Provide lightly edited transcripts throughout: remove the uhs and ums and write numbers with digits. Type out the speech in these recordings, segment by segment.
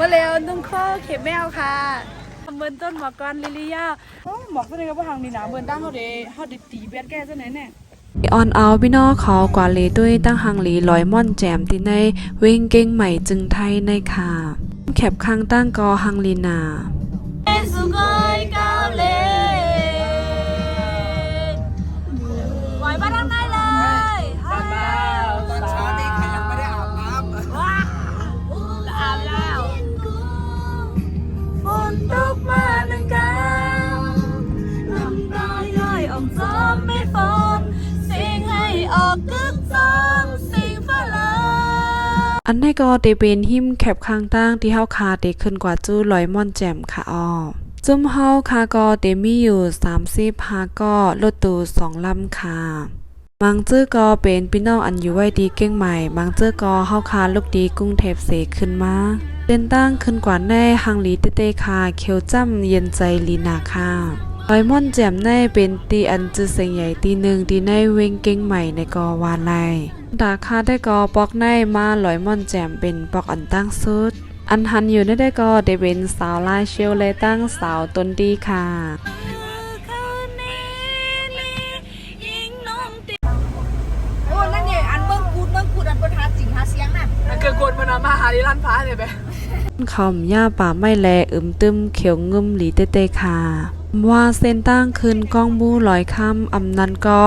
มาแล้วนุ่งข้อเข็มแมวค่ะเมินต้นหมอกรลิลิยาหมอกก็เลยก็ว่าทางนี้นะเมินตั้งเขาเด็ดตีเบียดแก่ซะไหนเนี่ยออนเอาพี่น้องเขากว่าเลยด้วยตั้งหังหลีลอยม่อนแจมที่ในเวงเก่งใหม่จึงไทยในค่ะแคบข้างตั้งกอหังลีนาสุกอยก้าวเล่ไหวมาทางไหนเลยตอนเช้านี่ใครยังไม่ได้อาบน้ำว้าอาบแล้วฝนตกมาหนึ่งก้าวน้ำตาย่อยออกจอมไม่ฝนสิ่งให้ออกกึกจอมสิ่งฟ้าลาอันนี้ก็เตเป็นหิมแคบข้างตั้งที่เฮาคาเตขึ้นกว่าจู้ลอยม่อนแจมค่ะอ้อจุ่มเฮาคาก็เตมีอยู่35ก็รถตู้2ลำค่ะบางจื้อก็เป็นพี่น้องอันอยู่ไว้ดีเก่งใหม่บางจื้อก็เฮาคาลูกดีกรุงเทพเสขึ้นมาเต้นตั้งขึ้นกว่าแน่หังหลีเต้ๆค่ะเขียวจ้ำเย็นใจลีนาค่ะลอยม่อนแจ่มในเป็นตีอันจื้อเสียงใหญ่ตีหนึ่งตีในเวงเก่งใหม่ในกอวานไลดาคาได้กอปอกในมาลอยม่อนแจ่มเป็นปอกอันตั้งสุดอันหันอยู่ได้ก็ได้เป็นสาวลายเชลเลยตั้งสาวต้นดีค่ะโอ้นั่นเนี่ยอันเบิ้งกูดอันเบิ้งหาจริงหาเสียงน่ะมันเกิดกดมันมาหาดิลันฟ้าเลยไปคำหญ้าป่าไม่แลตึมเขียวงึมหลีเต้ๆค่ะว่าเส้นตั้งคืนกล้องบูลอยค่ำอำนันก็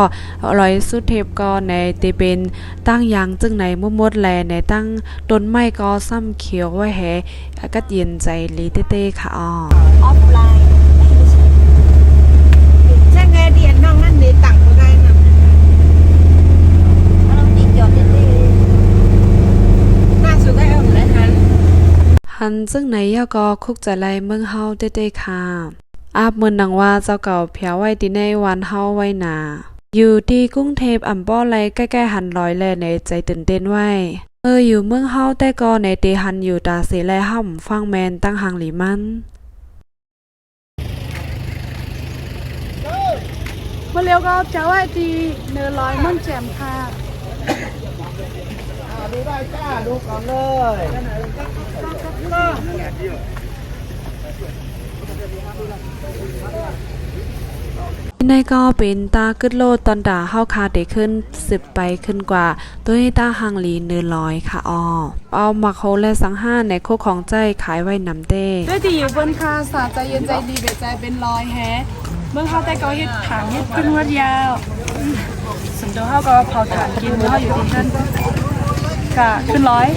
ลอยสุดเทปก็ในเตเป็นตั้งยางจึงในมุมดแลในตั้งต้นไม้ก็ซ้ำเขียวไว้แห่กัดเย็นใจลีเต้ๆค่ะออฟไลน์ใช่ไงเดียนน้องนั่นเลยตังก็ได้นะเราติดยอดเต้น่าสุดได้เอาเลยหันซึ่งในย่อก็คุกจะไล่เมืองเฮาเต้ๆค่ะอาบเมืองนังว่าเจ้าเก่าเพียวไว้ที่ในวันเฮาไว้นาอยู่ที่กรุงเทพอำป้อไรใกล้ๆหันลอยแลในใจตื่นเต้นไว้อยู่เมืองเฮาแต่ก็ในเตหันอยู่ตาเสแลห่ำฟังแมนตั้งหังหลีมันมาเร็วก็จะไว้ที่เนื้อลอยม่อนแจ่มค่ะดูได้จ้าดูก่อนเลย ในก็เป็นตากึดโลดตอนด่าเฮาคาเดขึ้น10ไปขึ้นกว่าตัวตาหังหลีเนื้อลอยค่ะเอาหมักโฮและสังห้าในโคกของใจขายไว้นำเต้ด้วยที่อยู่บนคาสาใจเย็นใจดีเบียดใจเป็นลอยแฮเมื่อเขาแต่ก็ฮิตถางฮิตขึ้นวัดยาวส่วนตัวเขาก็เผาถ่านกินเขาอยู่ที่นั่นค่ะขึ้นร้อย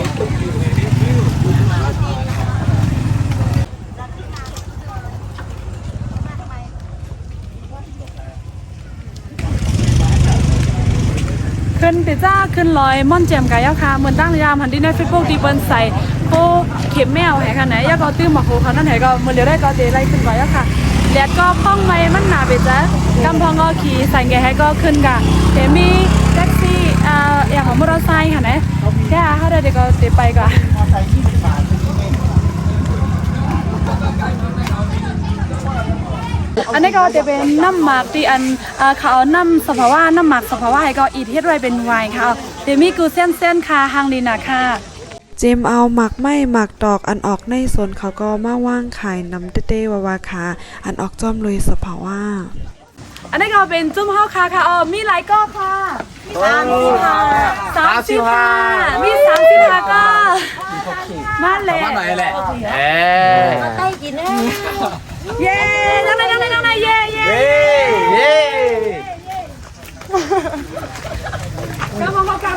ขึ้นเตจ้าขึ้นลอยม่อนแจ่มกายาคาเหมือนตั้งยามหันที่ในเฟซบุ๊กดีเปิ้ลใส่โป้เข็มแมวแห่กันไหนยาก็ตื้มหมักโคเขานั่นไหนก็มือเลี้ยวได้ก็เดไล่ขึ้นกายาคาแล้วก็ป้องไม้มันหนาไปจ้ะกำพองก็ขี่ใส่แกให้ก็ขึ้นกะเดี๋ยวมีแท็กซี่อย่างของมอเตอร์ไซค์ค่ะไหนแค่เขาเดี๋ยวก็เดี๋ยวไปก่อนอันนี้ก็จะเป็นน้ำหมักที่อันเขาน้ำสภาวะน้ำหมักสภาวะให้ก็อีเทสไว้เป็นไวน์ค่ะเดี๋ยวมีกูเส้นค่ะฮังลีนะค่ะเจมเอาหมักไม่หมักดอกอันออกในสวนเขาก็มาว่างขายน้ำเต้ๆวาค่ะอันออกจอมลุยสภาวะอันนี้ก็เป็นจุ้มห่อค่ะมีหลายก็ค่ะ30มี35ก็มาเลยมาหน่อยแหละใกล้กินแน่เย้ยังไงเย้ก็มาเก่า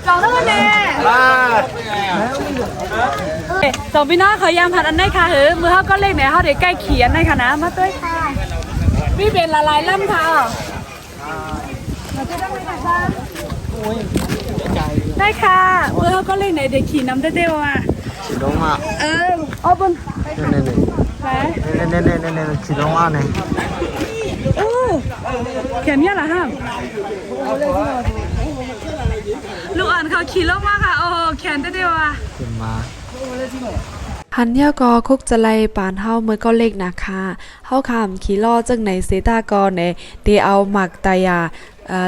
จองแล้วเนี่ยสองพี่น้องขอยามผัดอันได้ค่ะมือเขาก็เล็กเนี่ยเขาเด็กใกล้เขียนได้ค่ะนะมาด้วยค่ะพี่เป็นละลายล่ำค่ะได้ค่ะมือเขาก็เล็กเนี่ยเด็กขี่น้ำได้ว่ะขี่ลงมาเอาบนเนี่ยขี่ลงมาเนี่ยเขียนเนี่ยเหรอฮะลูกอ่อนเขาขี่ลงมาค่ะโอ้แขนได้ว่ะขึ้นมาหันยากอคุกจะไล่ปานเฮาเมื่อก็เล็กนะคะเฮาขามขี่ล้อจังไหนเซตากอในเตเอาหมักตายา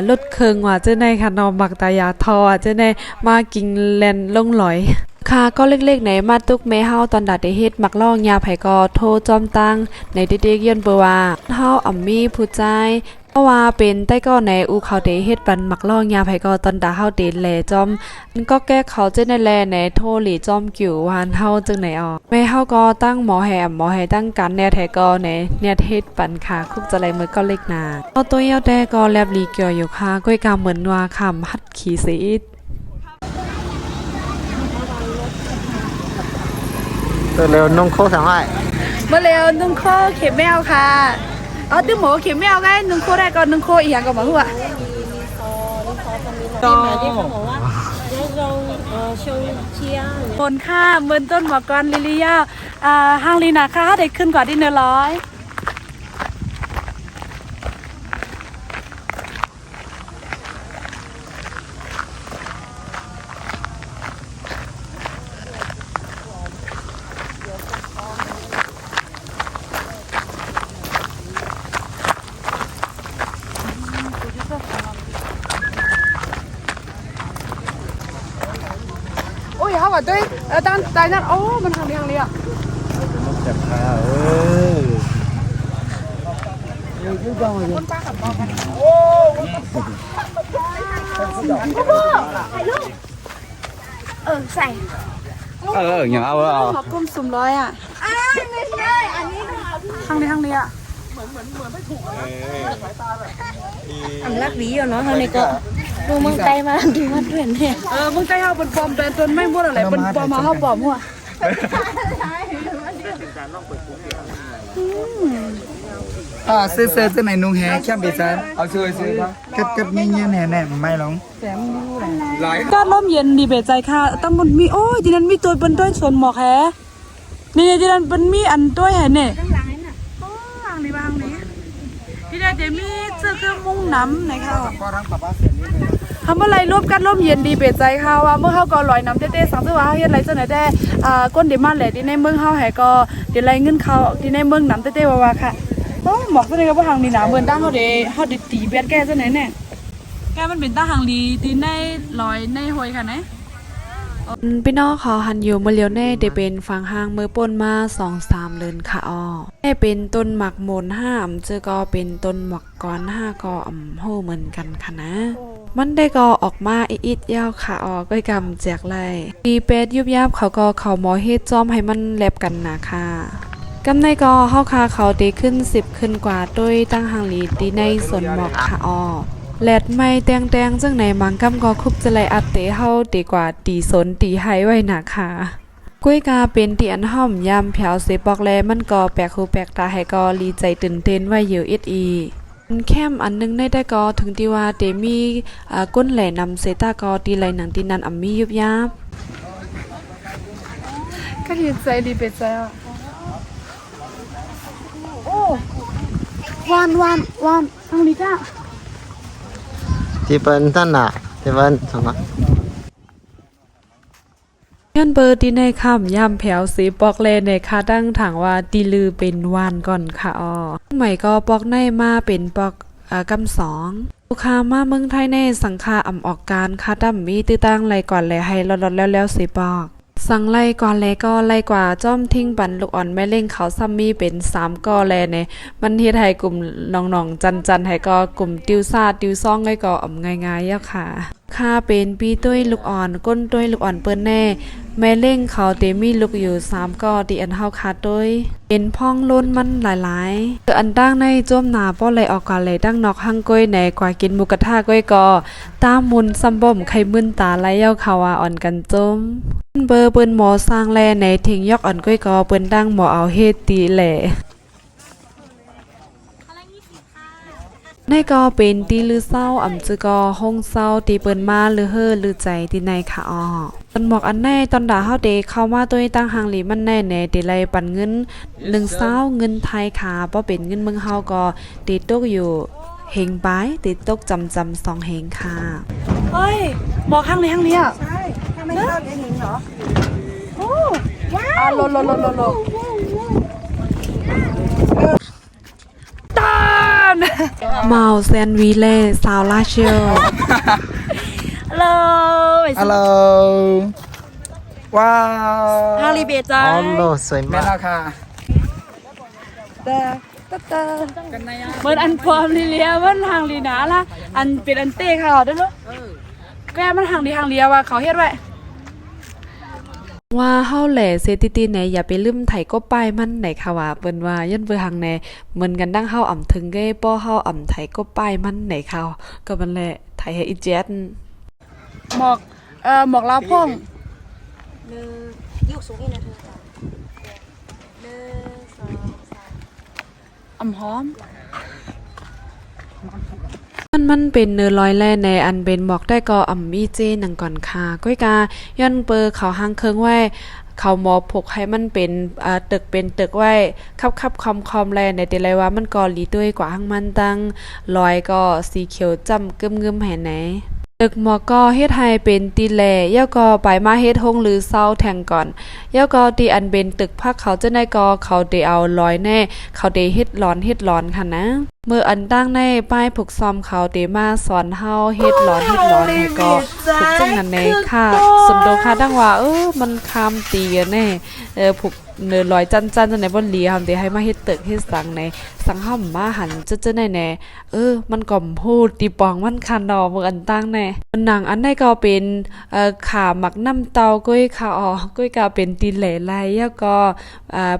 ลดเคืองว่าเจ้าในค่ะนอหมักตายาทอเจ้าในมากินแลนลงลอย ค่ะก็เล็กๆในมาตุกแม่เฮาตอนดาได้เฮ็ดมักล่องยาไผก็โทรจอมตั้งในเด็กๆย้อนเบอว่าเฮาอ่ำมีผู้ใจเพราะว่าเป็นใต้ก็ในอูเขาได้เฮ็ดปันมักล่องยาไผก็ตอนดาเฮาเดแลจอมมันก็แก้เขาเจในแลในโทรหลีจอมกิ่ววานเฮาจึงไหนออกแม่เฮาก็ตั้งหมอแหตั้งการแนวไทก็ในเนี่ยเฮ็ดปันค่ะคุกจะไรมือก็เล็กนาเอาตัวยาวแต่ก็แลบลีเกี่ยวอยู่ค่ะก้อยกาเหมือนว่าคำฮัดขี้ซีดตัวเร็วนุ่งโคสามารถ มาเร็วนึ่งโคเข็มแมวค่ะอ๋อตื้อหมูเข็มแมวไงนึ่งโคได้ก่อนนึ่งโคอีกอย่างก็มาหัวคนค่าเมือนต้นหมอกรลิลิยาห้างลีนาค่าได้ขึ้นกว่าที่100โอ้ยเขาบอกด้วยตั้งใจนั่นโอ้มันทางนี้อ่ะ จับขาใส่ อย่างเอา ขอบคุณสุ่มร้อยอ่ะไม่ใช่อันนี้ทางนี้อ่ะอันรักดีอยู่เนาะเท่านี้ก็ดูเมืองไกลมาดูมาด้วยเนี่ย มึงใจเขาเป็นปอมแต่จนไม่พูดอะไรเป็นปอมมาเขาปอมหัว ซื้อจะไหนนุ่งแฮแค่เบซันเอาซื้อกับเงี้ยแน่ไม่หรอก ก็ร่มเย็นดีเบใจค่ะตั้งมันมีโอ้ยที่นั้นมีตัวเป็นด้วยชนหมอกแฮนี่ที่นั้นเป็นมีอันด้วยแฮเนี่ยโอ้ทางนี้บ้างนี้ที่นั่นจะมีเสื้อเครื่องมุ่งน้ำในข้าวทำอะไรรวบกันร่มเย็นดีเบใจค่ะว่าเมื่อเขาก็ลอยน้ำเต้ๆสั่งซื้อว่าเขาเฮ็ดอะไรเสนอได้ก้นเดมันแหละที่ในเมืองเขาแห่ก็เดี๋ยวไรเงินเขาที่ในเมืองน้ำเต้ๆว่าค่ะโอ้หมอกตัวนี้ก็ว่าทางนี้นะเหมือนตั้งเขาเดตีเบียดแกซะไหนเนี่ยแกมันเป็นตั้งทางดีที่ในลอยในหอยค่ะนะ พี่น้องขอหันอยู่เมื่อเลียวแน่ได้เป็นฟังห้างมือป่นมา2-3เดือนค่ะอ้อได้เป็นต้นหมักโมน5เจอก็เป็นต้นหมักก้อน5ก็โหเหมือนกันค่ะนะมันได้ก็ออกมาอิดยาวค่ะอ้อก้อยกำแจกไล่ปีเป็ดยุบยับเขาก็เขาหมอเฮ็ดจอมให้มันแลบกันนะค่ะกำในก็เฮาคาเขาตีขึ้น10ขึ้นกว่าด้วยตั้งหางหลีตีในสวนหมอกค่ะอ้อแลดไม่แตงจังไหนมังกำก็คุบจะไลอัดเตเฮาดีกว่าตีสนตีไห้ไว้นะค่ะกล้วยกาเป็นตีอันห่อมยำแผวเสบอกแลมันก็แปลกหูแปลกตาให้ก็ลีใจตื่นเต้นไว้อยู่อีแคมอันนึงได้ก็ถึงที่ว่าเตมีก้นแหล่นำเซตาก็ตีไหลหนังตีนันมียุบยับ ก็ดีใจดีเป็ดใจอ่ะโอ้วานทางนี้จ้า ที่เป็นท่านน่ะที่เป็นสมัคร ย้อนเบอร์ที่ในคำย่ำแผวสีปอกเลในคาดังถังว่าตีลือเป็นวานก่อนค่ะอ๋อใหม่ก็ปอกในมาเป็นปอกกำ2ลูกค้ามาเมืองไทยในสังคาออกการคาดัมมีตื้อตั้งไรก่อนเลยให้ลดแล้วสีปอกสั่งไล่ก่อนแลก็ไล่กว่าจ้อมทิ้งปันลูกอ่อนแม่เล่งเขาซัมมีเป็น3ก่อแลในมันเฮ็ดให้กลุ่มน้องๆจันให้ก็กลุ่มติวซาติวซ่องไงก็ง่ายๆยะค่ะค่าเป็นปีตุ้ยลูกอ่อนก้นตุ้ยลูกอ่อนเปิ้นแน่แม่เล่งเขาเตมีลูกอยู่3ก่อที่อันเฮาคาตุ้ยเป็นพ่องล้นมันหลายๆคืออันตั้งในจ้มหนาป้อไหลออกก่อนไหลตั้งนอกหั่งก้อยในกว่ากินหมูกระทะก้อยก็ตามมุนซ้ำบ่มไข่มึนตาไหลเย้าเขาว่าอ่อนกันจมเบอร์เปิ้นหมอสร้างแลในทิ้งยอกอ่อนก้อยก็เปิ้นดังหมอเอาเฮ็ดตีแหล่ในก็เป็นตีลือเศร้าจือก็ห้องเศร้าตีเปิ้นมาลือเฮอลือใจตีในค่ะอ้อตอนหมอกอันในตอนด่าเฮาเดเข้ามาด้วยตั้งหางหลีมันแน่แน่ตีไลปันเงิน1,000เงินไทยค่ะบ่เป็นเงินเมืองเฮาก็ตีตกอยู่เฮงบายตีตกจำ2เฮงค่ะ เฮ้ยบอกข้างนี้อ่ะ ใช่ถ้าไม่ชอบจะเห็นเหรอ โอ้ว้าวโลตาน เมาแซนวีเล่ซาวลาเชียว เลย ฮัลโหล ว้าว ฮาริเบจ้า อ๋อโลสวย แม่ มาก ราคา เหมือนอันพร้อมลีเลียมันห่างลีหนาละอันเป็นอันเต้ค่ะได้รู้แกมันห่างเลียว่าเขาเฮ็ดไว้ ว่าเฮาแหล่เซติติไหนอย่าไปลืมไถก็ป้ายมันไหนค่ะว่าเปิ้นว่ายันเบอหังแหน่เหมือนกันดังเฮาอ่ำถึงเก้ป้อเฮาอ่ำไถก็ป้ายมันไหนค่ะก็มันแหละไถให้อีแจ๊ด หมอกหมอกลาวพ่อง ยุกสูงนี่นะเธออ่ำหอม มันเป็นเนื้อร้อยแล่ในอันเป็นหมอกได้ก็อ่ำมีเจนังก่อนค่ะก้อยกาย้อนเปอเขาหางเคิงไว้เขาหมอพกให้มันเป็นตึกเป็นตึกไว้คับคอมแลในแต่ไรว่ามันก็หลีด้วยกว่าหางมันตั้งลอยก็สีเขียวจำกึมแห่ไหนตึกหมอก็เฮ็ดให้เป็นตีแลย่อก็ไปมาเฮ็ดฮงหรือเศร้าแทงก่อนย่อก็ตีอันเป็นตึกพักเขาจะได้ก็เขาได้เอาลอยแน่เขาได้เฮ็ดร้อนค่ะนะเมื่ออันตั้งในป้ายผูกซอมเขาเดมาสอนเฮาเฮ็ดร้อนให้ก็ผูกจังนั้นในค่ะสมโดค่ะดังว่ามันคามตีกันแน่ผูกเนื้อลอยจันจังไหนบ่เหลียทำได้ให้มาเฮ็ดตึกเฮ็ดสังในสังห้ำมาหันจะแน่มันก็พูดตีปองมันคันดอกเมื่ออันตั้งแน่หนังอันใดก็เป็นขาหมักน้ำเตาก้อยขาก้อยก็เป็นตีแหล่ไล่ย่อก็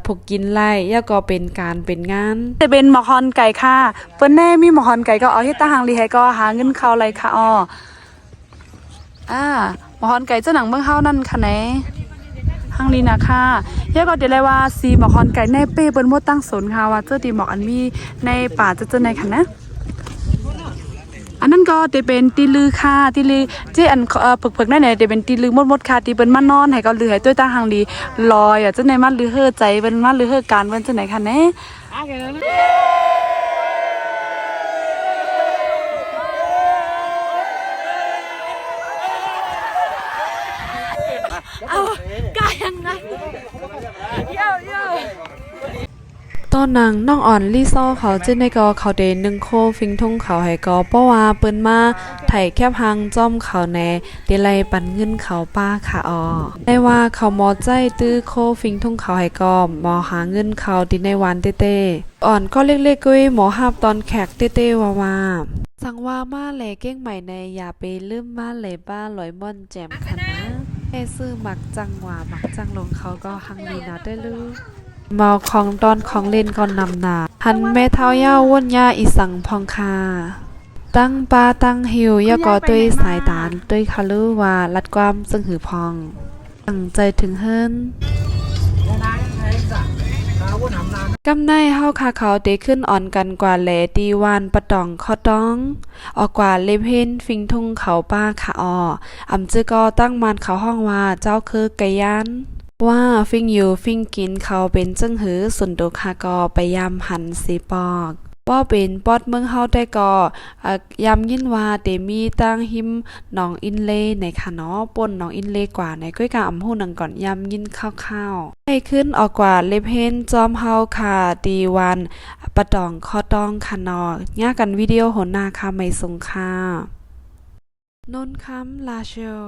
ผูกกินไล่ย่อก็เป็นการเป็นงาน จะเป็นหมอกฮอนไก่ค่ะเปิ้นแน่มีหมอกฮอนไก่ก็เอาเฮ็ดตาหางลีให้ก็หาเงินเข้าไรค่ะหมอกฮอนไก่เจ้าหนังเบิ่งเฮานั่นค่ะไหนหางลีนะค่ะย่าก็เดี๋ยวเลยว่าซีหมอกฮอนไก่ในเป้เปิ้นบ่ตั้งสนค่ะว่าเจ้าดีหมอกอันมีในป่าเจ้าในค่ะนะอันนั้นก็จะเป็นตีลือค่ะตีลือเจ้อันเผิกๆนั่นเนี่ยจะเป็นตีลือมดค่ะตีเปิ้นมานอนให้ก็ลือให้ด้วยตาหางลีลอยเจ้าในมันลือเฮ่อใจเปิ้นมันลือเฮ่อการเปิ้นเจ้าไหนค่ะแน่ตอนนางน้องอ่อนลี่ซ้อเขาเจในก็เขาเดนึงโคฟิงทุ่งเขาให้ก็เพราะว่าเปิ้นมาไถแคบหังจ้อมเขาแน่เดลัยปันเงินเขาป้าค่ะได้ว่าเขาหมอใจตื้อโคฟิงทุ่งเขาให้ก็หมอหาเงินเขาดิในวันเต้อ่อนก็เล็กๆกุ้ยหมอหับตอนแขกเต้ว่าสังว่ามาแหล่เก้งใหม่ในอย่าไปลืมมาแหล่บ้าลอยม่อนแจ่มค่ะนะซื้อหมักจังหวะหมักจังลงเขาก็หังดีนะได้ลือเมาของตอนของเล่นก่อนนำหนาหันแม่เท้าย่าว่นย่าอีสังพองคาตั้งปลาตั้งหิวย่าก็ด้วยสายตาด้วยคาลือว่าลัดความซึ่งหือพองตั้งใจถึงเฮิรนกำในเฮาคาเขาเตขึ้นอ่อนกันกว่าแหลตีวานปะตองคอต้องออกกว่าเลเพนฟิงทุ่งเขาป้าค่ะอำจือก็ตั้งมันเขาห้องว่าเจ้าคือไก่ยันว่าฟิงอยู่ฟิงกินเขาเป็นจึงหือสุนโดคากอไปยามหันสีปอกป้อเป็นปอดเมืองเฮาได้ก่อยำยินว่าเตมีตั้งหิมหนองอินเลในค่ะเนาะป่นหนองอินเลกว่าในก้อยกาอำหูนังก่อนยำยินข้าวให้ขึ้นออกกว่าเล็บเฮนจอมเฮาค่ะตีวันปะตองคอตองค่ะเนาะง่ากันวิดีโอหนหน้าค่ะไม่สงค่ะนนคำลาเชล